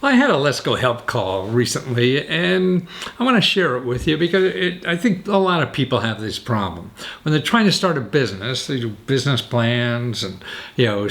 Well, I had a Lesko help call recently, and I want to share it with you because I think a lot of people have this problem. When they're trying to start a business, they do business plans and,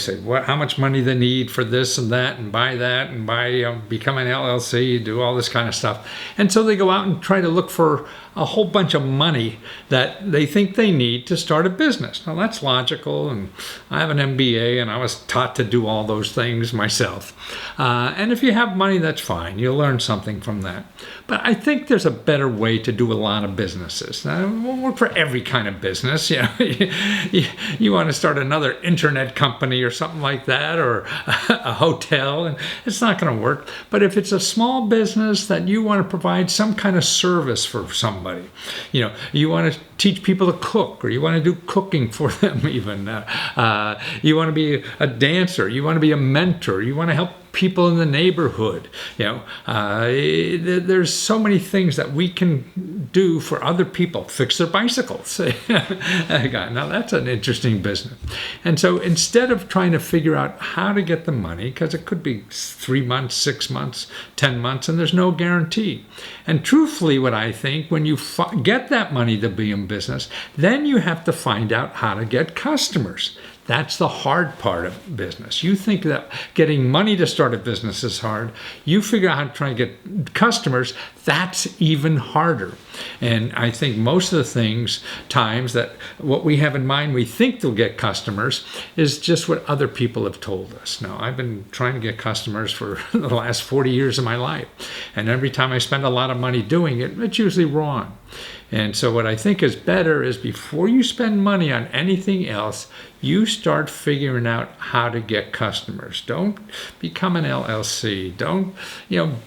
say how much money they need for this and that and buy that and become an LLC, do all this kind of stuff. And so they go out and try to look for a whole bunch of money that they think they need to start a business. Now, that's logical, and I have an MBA, and I was taught to do all those things myself. And if you have money, that's fine. You'll learn something from that. But I think there's a better way to do a lot of businesses. Now, it won't work for every kind of business. You want to start another internet company or something like that, or a hotel, and it's not going to work. But if it's a small business that you want to provide some kind of service for somebody, you want to teach people to cook, or you want to do cooking for them even. You want to be a dancer, you want to be a mentor, you want to help people in the neighborhood. There's so many things that we can do for other people. Fix their bicycles. Now that's an interesting business. And so instead of trying to figure out how to get the money, because it could be 3 months, 6 months, 10 months, and there's no guarantee. And truthfully, what I think, when you get that money to be in business, then you have to find out how to get customers. That's the hard part of business. You think that getting money to start a business is hard. You figure out how to try and get customers, that's even harder. And I think most of the times that what we have in mind, we think they'll get customers, is just what other people have told us. Now, I've been trying to get customers for the last 40 years of my life. And every time I spend a lot of money doing it, it's usually wrong. And so what I think is better is before you spend money on anything else, you start figuring out how to get customers. Don't become an LLC. Don't,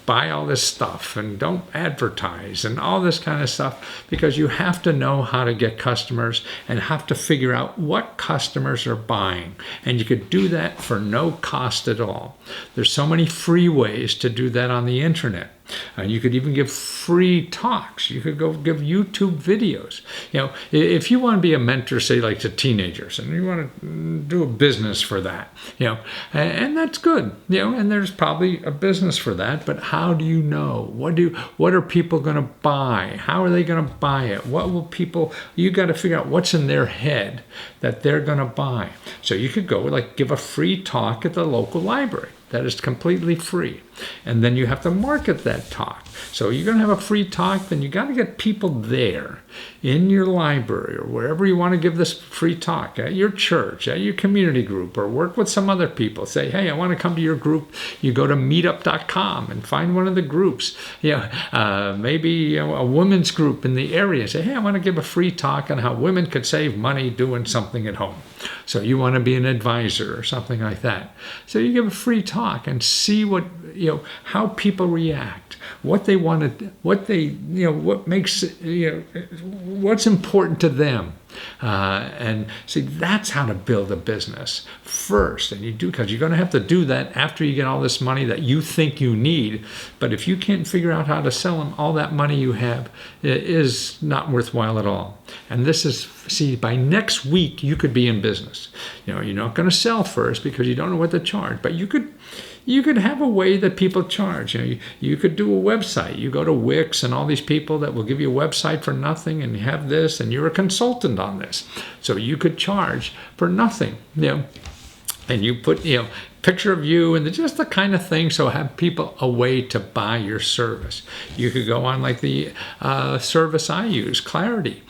buy all this stuff, and don't advertise and all this kind of stuff, because you have to know how to get customers and have to figure out what customers are buying. And you could do that for no cost at all. There's so many free ways to do that on the internet. You could even give free talks. You could go give YouTube videos. If you want to be a mentor, say like to teenagers, and you want to do a business for that, and that's good, and there's probably a business for that. But how do you know? What are people going to buy? How are they going to buy it? What will people? You got to figure out what's in their head that they're going to buy. So you could go give a free talk at the local library. That is completely free. And then you have to market that talk. So you're going to have a free talk, then you got to get people there in your library or wherever you want to give this free talk, at your church, at your community group, or work with some other people. Say, hey, I want to come to your group. You go to meetup.com and find one of the groups. Maybe a women's group in the area. Say, hey, I want to give a free talk on how women could save money doing something at home. So you want to be an advisor or something like that. So you give a free talk and see how people react, what they want to, what makes, what's important to them. And see, that's how to build a business first. And you do, because you're going to have to do that after you get all this money that you think you need. But if you can't figure out how to sell them, all that money you have is not worthwhile at all. And this is, by next week, you could be in business. You're not going to sell first because you don't know what to charge, but you could have a way that people charge. You could do a website. You go to Wix and all these people that will give you a website for nothing, and you have this, and you're a consultant on this. So you could charge for nothing, and you put, picture of you and just the kind of thing, so have people a way to buy your service. You could go on like the service I use, Clarity,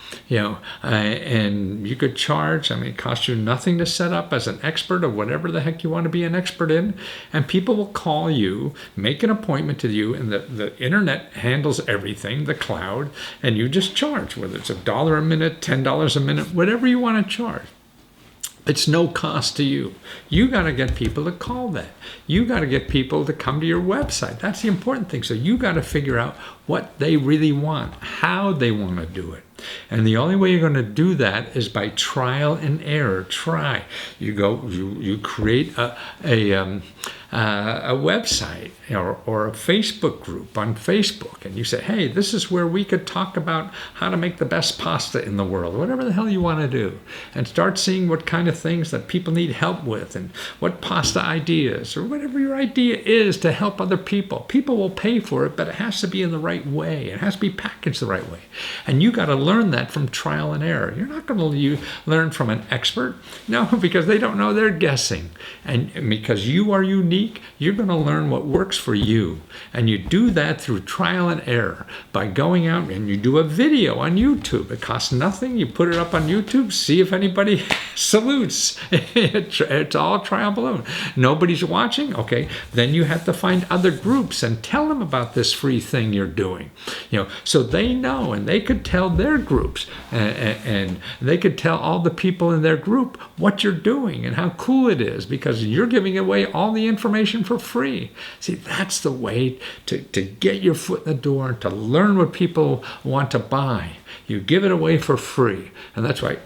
and you could charge. It costs you nothing to set up as an expert or whatever the heck you want to be an expert in, and people will call you, make an appointment to you, and the internet handles everything, the cloud, and you just charge, whether it's $1 a minute, $10 a minute, whatever you want to charge. It's no cost to you. You got to get people to call that. You got to get people to come to your website. That's the important thing. So you got to figure out what they really want, how they want to do it. And the only way you're going to do that is by trial and error. Try. You create a website or a Facebook group on Facebook, and you say, hey, this is where we could talk about how to make the best pasta in the world, whatever the hell you want to do, and start seeing what kind of things that people need help with, and what pasta ideas or whatever your idea is to help other people. People will pay for it, but it has to be in the right way. It has to be packaged the right way. And you got to learn that from trial and error. You're not going to learn from an expert, no, because they don't know, they're guessing. And because you are unique, you're going to learn what works for you. And you do that through trial and error by going out and you do a video on YouTube. It costs nothing. You put it up on YouTube, see if anybody salutes. It's all trial balloon. Nobody's watching. Okay, then you have to find other groups and tell them about this free thing you're doing. So they know, and they could tell their groups, and they could tell all the people in their group what you're doing and how cool it is, because you're giving away all the information for free. See, that's the way to get your foot in the door and to learn what people want to buy. You give it away for free, and that's why.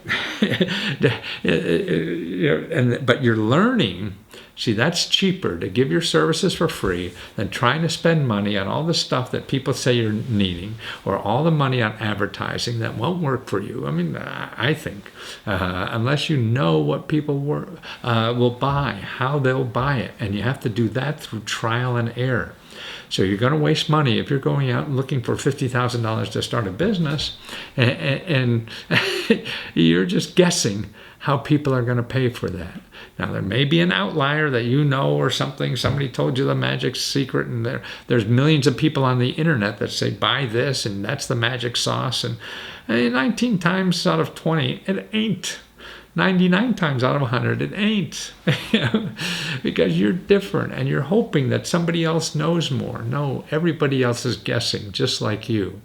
But you're learning. See, that's cheaper to give your services for free than trying to spend money on all the stuff that people say you're needing, or all the money on advertising that won't work for you. I mean, I think, unless you know what people will buy, how they'll buy it, and you have to do that through trial and error. So you're going to waste money if you're going out and looking for $50,000 to start a business, and you're just guessing how people are going to pay for that. Now, there may be an outlier that you know or something. Somebody told you the magic secret, and there's millions of people on the internet that say, buy this, and that's the magic sauce. And 19 times out of 20, it ain't. 99 times out of 100, it ain't. Because you're different, and you're hoping that somebody else knows more. No, everybody else is guessing, just like you.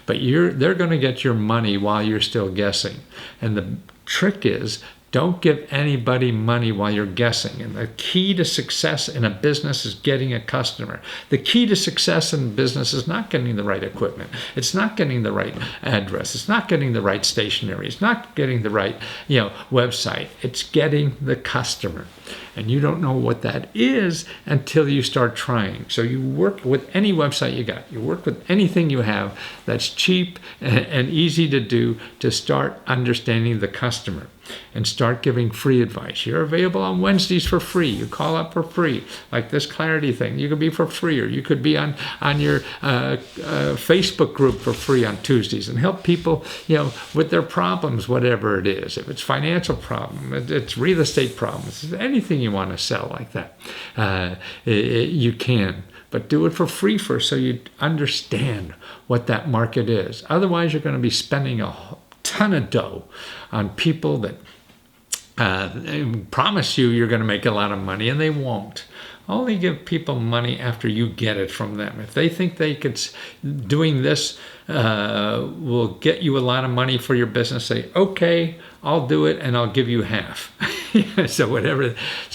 But they're going to get your money while you're still guessing. And the trick is, don't give anybody money while you're guessing. And the key to success in a business is getting a customer. The key to success in business is not getting the right equipment. It's not getting the right address. It's not getting the right stationery. It's not getting the right, website. It's getting the customer. And you don't know what that is until you start trying. So you work with any website you got. You work with anything you have that's cheap and easy to do to start understanding the customer and start giving free advice. You're available on Wednesdays for free. You call up for free, like this clarity thing. You could be for free, or you could be on your Facebook group for free on Tuesdays and help people, with their problems, whatever it is. If it's financial problem, it's real estate problems, anything you want to sell like that, you can. But do it for free first so you understand what that market is. Otherwise, you're going to be spending a ton of dough on people that promise you're going to make a lot of money, and they won't. Only give people money after you get it from them. If they think doing this will get you a lot of money for your business, say, okay, I'll do it, and I'll give you half. So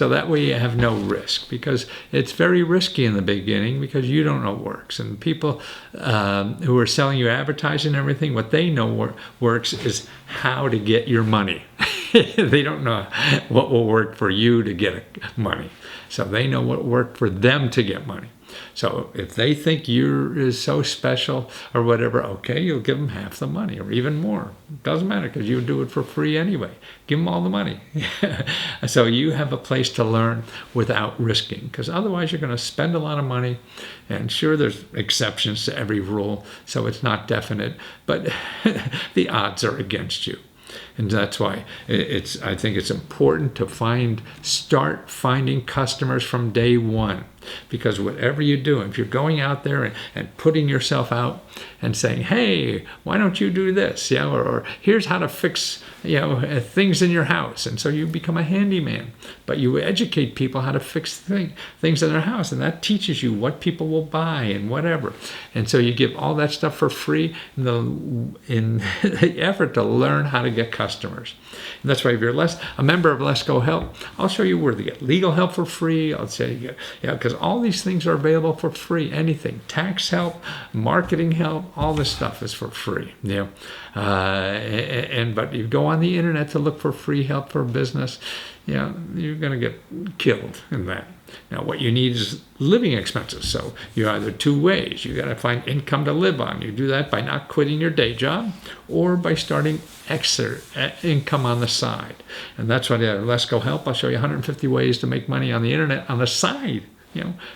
that way you have no risk, because it's very risky in the beginning because you don't know what works. And people who are selling you advertising and everything, what they know works is how to get your money. They don't know what will work for you to get money. So they know what worked for them to get money. So if they think you're so special or whatever, okay, you'll give them half the money or even more. It doesn't matter, because you do it for free anyway. Give them all the money. So you have a place to learn without risking, because otherwise you're going to spend a lot of money. And sure, there's exceptions to every rule, so it's not definite, but the odds are against you. And that's why I think it's important to start finding customers from day one. Because whatever you do, if you're going out there and putting yourself out and saying, hey, why don't you do this? Or here's how to fix things in your house. And so you become a handyman. But you educate people how to fix things in their house. And that teaches you what people will buy and whatever. And so you give all that stuff for free in the effort to learn how to get customers. customers. And that's why if you're a member of Lesko Help, I'll show you where to get legal help for free. I'll say, because all these things are available for free. Anything, tax help, marketing help, all this stuff is for free. But you go on the internet to look for free help for business, you're going to get killed in that. Now, what you need is living expenses. So you either two ways. You got to find income to live on. You do that by not quitting your day job or by starting extra income on the side. And that's what Lesko Help. I'll show you 150 ways to make money on the internet on the side.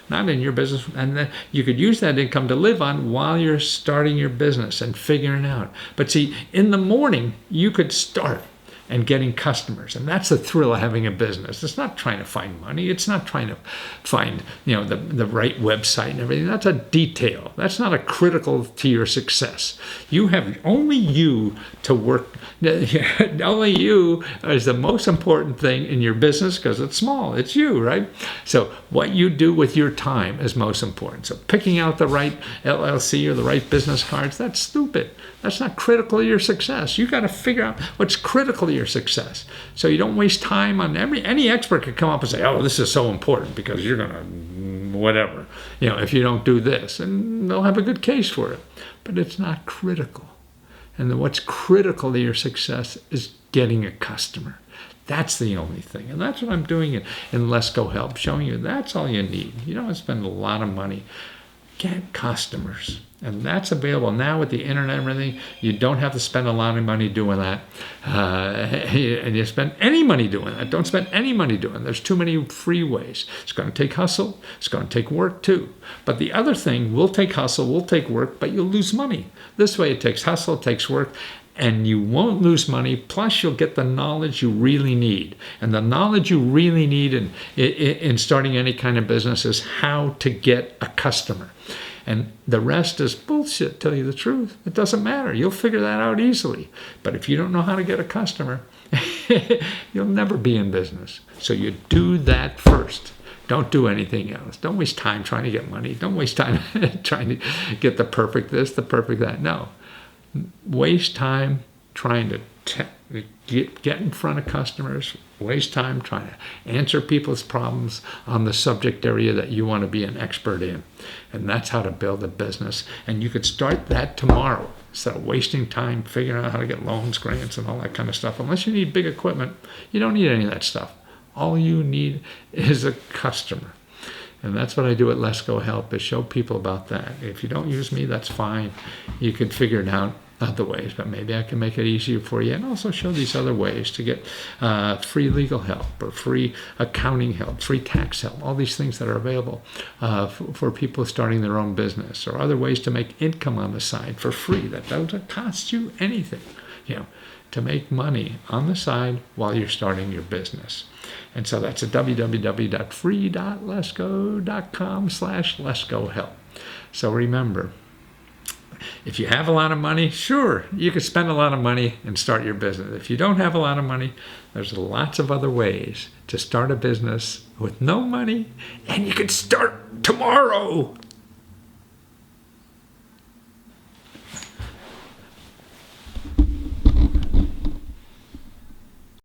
Not in your business. And then you could use that income to live on while you're starting your business and figuring it out. But see, in the morning, you could start and getting customers. And that's the thrill of having a business. It's not trying to find money. It's not trying to find, the right website and everything. That's a detail. That's not a critical to your success. You have only you to work. Only you is the most important thing in your business because it's small. It's you, right? So what you do with your time is most important. So picking out the right LLC or the right business cards, that's stupid. That's not critical to your success. You got to figure out what's critical to your success. So you don't waste time on any expert could come up and say, oh, this is so important because you're going to whatever, if you don't do this, and they'll have a good case for it. But it's not critical. And then what's critical to your success is getting a customer. That's the only thing. And that's what I'm doing in Lesko Help, showing you that's all you need. You don't spend a lot of money. Get customers. And that's available now with the internet and everything. You don't have to spend a lot of money doing that. And you spend any money doing that. Don't spend any money doing it. There's too many free ways. It's going to take hustle. It's going to take work too. But the other thing will take hustle, will take work, but you'll lose money. This way it takes hustle, it takes work, and you won't lose money. Plus you'll get the knowledge you really need. And the knowledge you really need in starting any kind of business is how to get a customer. And the rest is bullshit, tell you the truth. It doesn't matter. You'll figure that out easily. But if you don't know how to get a customer, you'll never be in business. So you do that first. Don't do anything else. Don't waste time trying to get money. Don't waste time trying to get the perfect this, the perfect that. No. Waste time trying to get in front of customers, waste time trying to answer people's problems on the subject area that you want to be an expert in. And that's how to build a business. And you could start that tomorrow instead of wasting time figuring out how to get loans, grants, and all that kind of stuff. Unless you need big equipment, you don't need any of that stuff. All you need is a customer. And that's what I do at Lesko Help, is show people about that. If you don't use me, that's fine. You can figure it out other ways, but maybe I can make it easier for you, and also show these other ways to get free legal help or free accounting help, free tax help, all these things that are available for people starting their own business, or other ways to make income on the side for free that doesn't cost you anything, to make money on the side while you're starting your business. And so that's at www.free.lesko.com/leskohelp. So remember, if you have a lot of money, sure, you can spend a lot of money and start your business. If you don't have a lot of money, there's lots of other ways to start a business with no money, and you can start tomorrow.